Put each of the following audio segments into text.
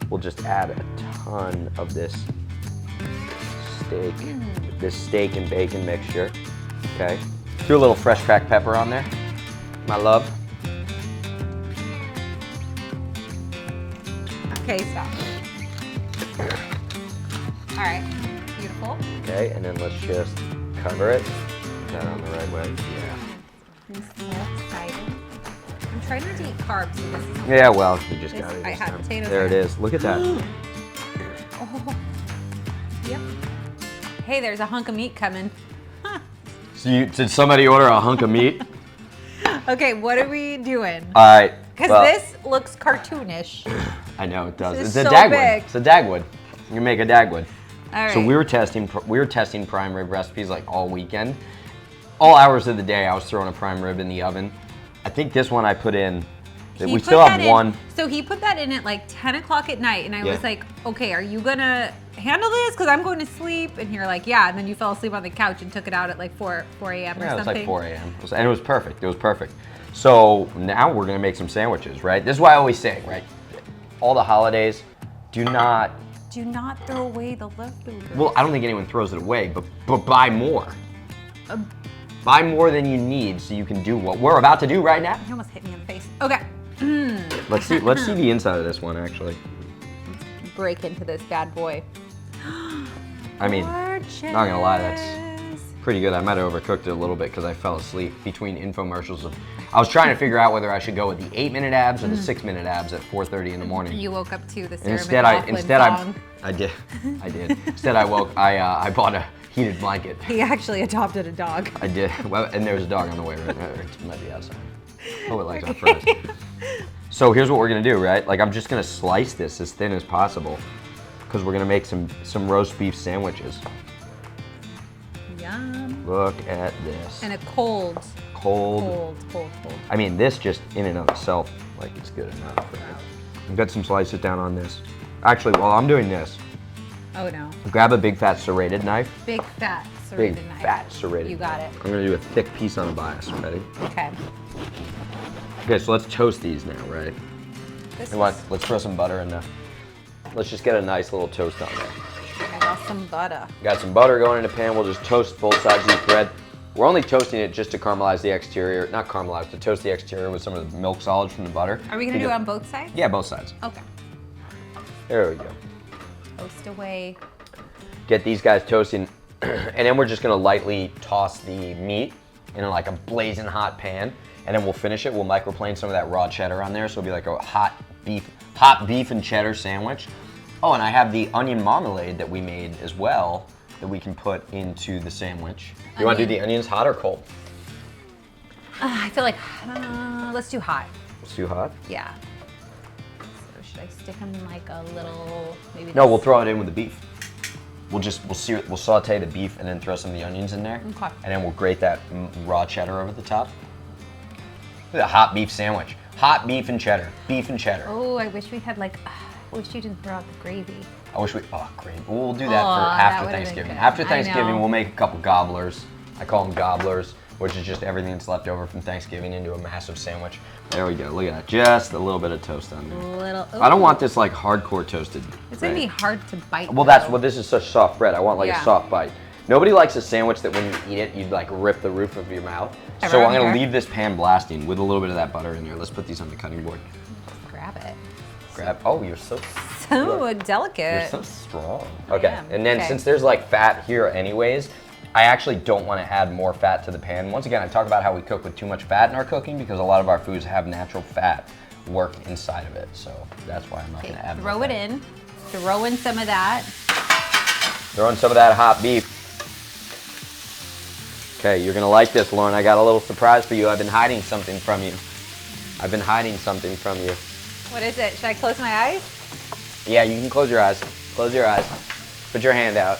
we'll just add a ton of this steak and bacon mixture. Okay. Do a little fresh cracked pepper on there, my love. Okay, stop. All right, beautiful. Okay, and then let's just cover it. Is that on the right way? Yeah. I'm so excited. I'm trying not to eat carbs, so this is. Yeah, well, you just got it. I had potatoes. There it is. Look at that. Oh. Yep. Hey, there's a hunk of meat coming. So did somebody order a hunk of meat? Okay, what are we doing? All right. Because this looks cartoonish. I know it does. It's a so dagwood. big. It's a dagwood. You make a dagwood. All right. So we were testing prime rib recipes like all weekend. All hours of the day, I was throwing a prime rib in the oven. I think this one I put in. We still have one. So he put that in at like 10 o'clock at night, and I was like, okay, are you gonna handle this? Because I'm going to sleep. And you're like, yeah. And then you fell asleep on the couch and took it out at like 4 a.m. or something. Yeah, it was like 4 a.m. And it was perfect. It was perfect. So now we're gonna make some sandwiches, right? This is why I always say, right? All the holidays, do not throw away the leftovers. Well, I don't think anyone throws it away, but buy more. Buy more than you need so you can do what we're about to do right now. You almost hit me in the face. Okay. Let's see the inside of this one actually. Break into this bad boy. I mean, not gonna lie, that's pretty good. I might have overcooked it a little bit because I fell asleep between infomercials. I was trying to figure out whether I should go with the 8-minute abs or the 6-minute abs at 4:30 in the morning. You woke up to the And Sarah instead song. I did. Instead I bought a heated blanket. He actually adopted a dog. I did. Well, and there's a dog on the way right now. It might be outside. Oh, it likes our fries. So here's what we're gonna do, right? Like I'm just gonna slice this as thin as possible because we're gonna make some roast beef sandwiches. Yum. Look at this. And a cold. I mean, this just in and of itself, like it's good enough. Right? I've got some slices down on this. Actually, while I'm doing this, oh no. grab a big fat serrated knife. Big fat serrated knife. Big fat serrated. You got it. I'm gonna do a thick piece on a bias. Ready? Okay. Okay, so let's toast these now, right? Let's throw some butter in there. Let's just get a nice little toast on there. I got some butter. Got some butter going in a pan. We'll just toast both sides of the bread. We're only toasting it just to caramelize the exterior, not caramelize, to toast the exterior with some of the milk solids from the butter. Are we gonna do it on both sides? Yeah, both sides. Okay. There we go. Toast away. Get these guys toasting, and then we're just gonna lightly toss the meat in like a blazing hot pan, and then we'll finish it. We'll microplane some of that raw cheddar on there, so it'll be like a hot beef and cheddar sandwich. Oh, and I have the onion marmalade that we made as well that we can put into the sandwich. You want to do the onions hot or cold? I feel like, let's do hot. It's too hot? Yeah. So should I stick them in like a little, maybe? No, we'll throw it in with the beef. We'll saute the beef and then throw some of the onions in there. Okay. And then we'll grate that raw cheddar over the top. Look at a hot beef sandwich. Hot beef and cheddar. Beef and cheddar. Oh, I wish we had like, I wish you didn't throw out the gravy. Great. We'll do that for that after would've been Thanksgiving. good. After I Thanksgiving, know. we'll make a couple gobblers. I call them gobblers, which is just everything that's left over from Thanksgiving into a massive sandwich. There we go. Look at that. Just a little bit of toast on there. I don't want this like hardcore toasted. It's gonna be hard to bite. Well, that's what this is, such soft bread. I want like a Yeah. soft bite. Nobody likes a sandwich that when you eat it, you'd like rip the roof of your mouth. So Everyone I'm gonna here. leave this pan blasting with a little bit of that butter in there. Let's put these on the cutting board. Grab it. Oh, you're so So delicate. You're so strong. Okay, am. and then Okay. since there's like fat here anyways, I actually don't want to add more fat to the pan. Once again, I talk about how we cook with too much fat in our cooking because a lot of our foods have natural fat work inside of it. So that's why I'm not going to add more Throw it fat. in. Throw in some of that. Throw in some of that hot beef. Okay, you're going to like this, Lauren. I got a little surprise for you. I've been hiding something from you. What is it? Should I close my eyes? Yeah, you can close your eyes. Close your eyes. Put your hand out.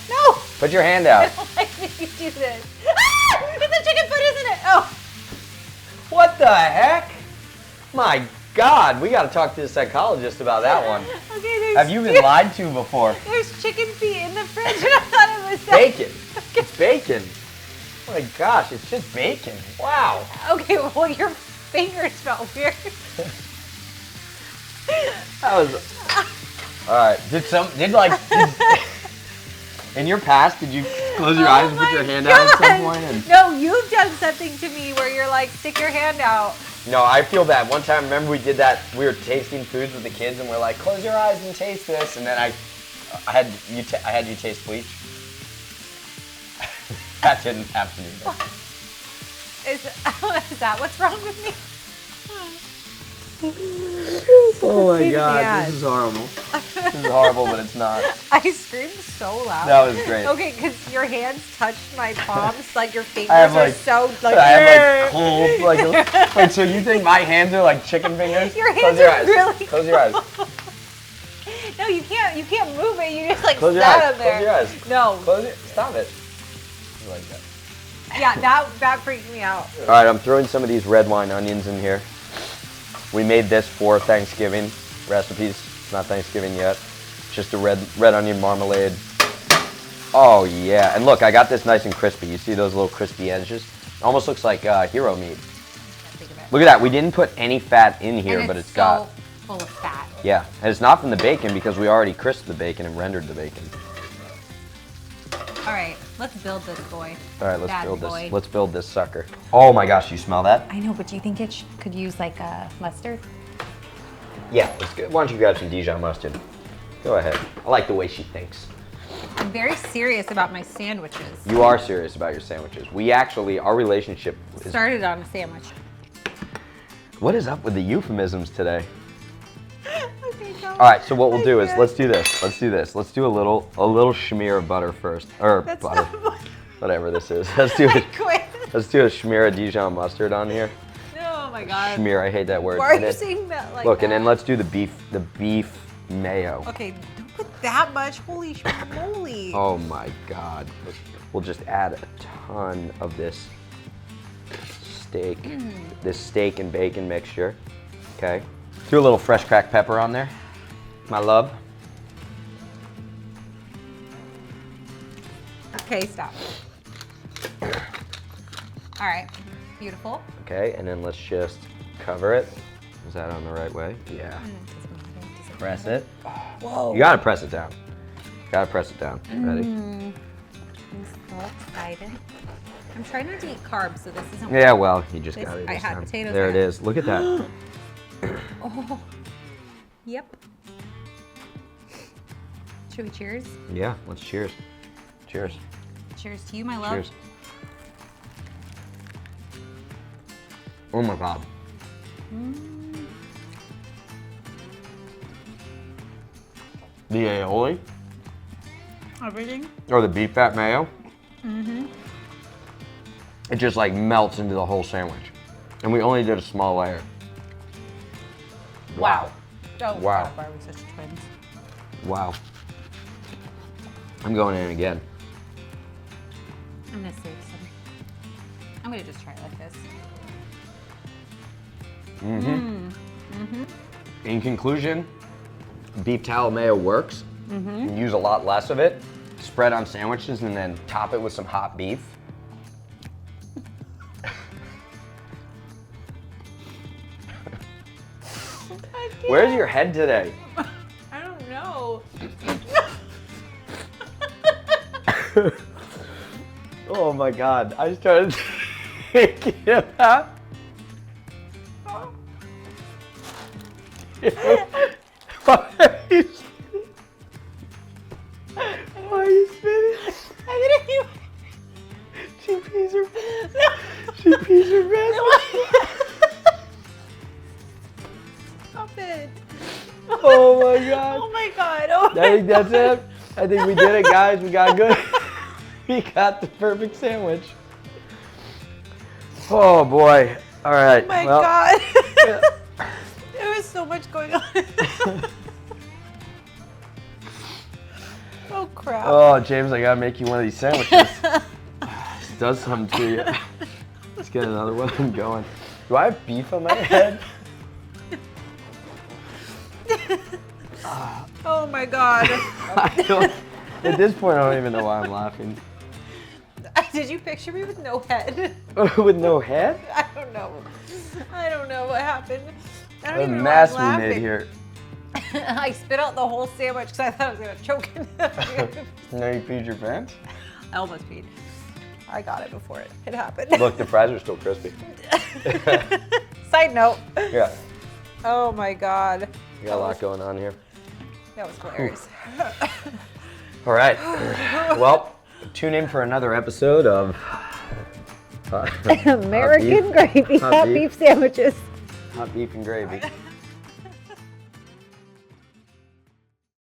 No! Put your hand out. I don't like when you do this. Ah! It's a chicken foot, isn't it? Oh! What the heck? My God, we got to talk to the psychologist about that one. Okay, there's Have you been lied to before? There's chicken feet in the fridge and I thought it was Bacon. It's bacon. Oh my gosh, it's just bacon. Wow. Okay, well your fingers felt weird. That was All right. In your past, did you close your eyes and put your hand out at some point? And... No, you've done something to me where you're like, stick your hand out. No, I feel bad. One time, remember we did that? We were tasting foods with the kids, and we're like, close your eyes and taste this. And then I had you taste bleach. That didn't have to be there. Is that what's wrong with me? Oh my God, this is horrible. This is horrible, but it's not. I screamed so loud. That was great. Okay, because your hands touched my palms, like your fingers are so like. I have cold. Wait, so you think my hands are like chicken fingers? Your hands are really. Close your eyes. No, you can't. You can't move it. You just like close your sat eyes. up there. Close your eyes. No. Close it. Stop it. Like that. Yeah, that freaked me out. All right, I'm throwing some of these red wine onions in here. We made this for Thanksgiving recipes. It's not Thanksgiving yet. Just a red onion marmalade. Oh yeah, and look, I got this nice and crispy. You see those little crispy edges? Almost looks like hero meat. Look at that. We didn't put any fat in here, and but it's so got full of fat. Yeah, and it's not from the bacon because we already crisped the bacon and rendered the bacon. All right, let's build this boy. All right, let's Bad build boy. this. Let's build this sucker. Oh my gosh, you smell that? I know, but do you think it could use like a mustard? Yeah, let's go. Why don't you grab some Dijon mustard? Go ahead. I like the way she thinks. I'm very serious about my sandwiches. You are serious about your sandwiches. We actually, our relationship is... Started on a sandwich. What is up with the euphemisms today? Okay, go. All right, so what we'll do is, let's do this. Let's do this. Let's do a little smear of butter first. Or That's butter. not Whatever this is. Let's do I it. quit. Let's do a smear of Dijon mustard on here. Oh my God. Smear, I hate that word. Why are And you then- saying that like Look, that? and then let's do the beef mayo. Okay, don't put that much. Holy moly. Oh my God. We'll just add a ton of this steak, this steak and bacon mixture. Okay. Threw a little fresh cracked pepper on there. My love. Okay, stop. All right, beautiful. Okay, and then let's just cover it. Is that on the right way? Yeah. Press it. Whoa. You gotta press it down. Gotta press it down. Ready? I'm so excited. I'm trying not to eat carbs, so this isn't. Yeah, well, you just This- got it. I this had time. potatoes There it in. is. Look at that. Oh. Yep. Should we cheers? Yeah, let's cheers. Cheers. Cheers to you, my love. Cheers. Oh my God. The aioli Everything? or the beef fat mayo. It just like melts into the whole sandwich. And we only did a small layer. Wow. Oh, Wow. God, why are we such twins? Wow. I'm going in again. I'm gonna save some. I'm gonna just try it like this. In conclusion, beef tallow mayo works. You use a lot less of it. Spread on sandwiches and then top it with some hot beef. Where's your head today? I don't know. Oh my God, I started thinking about. Why are you spinning? Why are you spinning? I didn't She pees her She pees her pants. Stop it. Oh my God. Oh my God. Oh I think that's it. I think we did it, guys. We got good. We got the perfect sandwich. Oh boy. All right. Oh my well, God. yeah. There was so much going on. Oh crap. Oh, James, I gotta make you one of these sandwiches. This does something to you. Let's get another one. I'm going. Do I have beef on my head? Oh my God. At this point, I don't even know why I'm laughing. Did you picture me with no head? With no head? I don't know. I don't know what happened. I don't What a even know mess why I'm we made laughing. here. I spit out the whole sandwich because I thought I was gonna choke in it. Now you peed your pants? I almost peed. I got it before it happened. Look, the fries are still crispy. Side note. Yeah, Oh my God. we got a lot going on here. That was hilarious. All right. Well, tune in for another episode of American gravy Hot hot beef. beef sandwiches. Hot Beef and Gravy.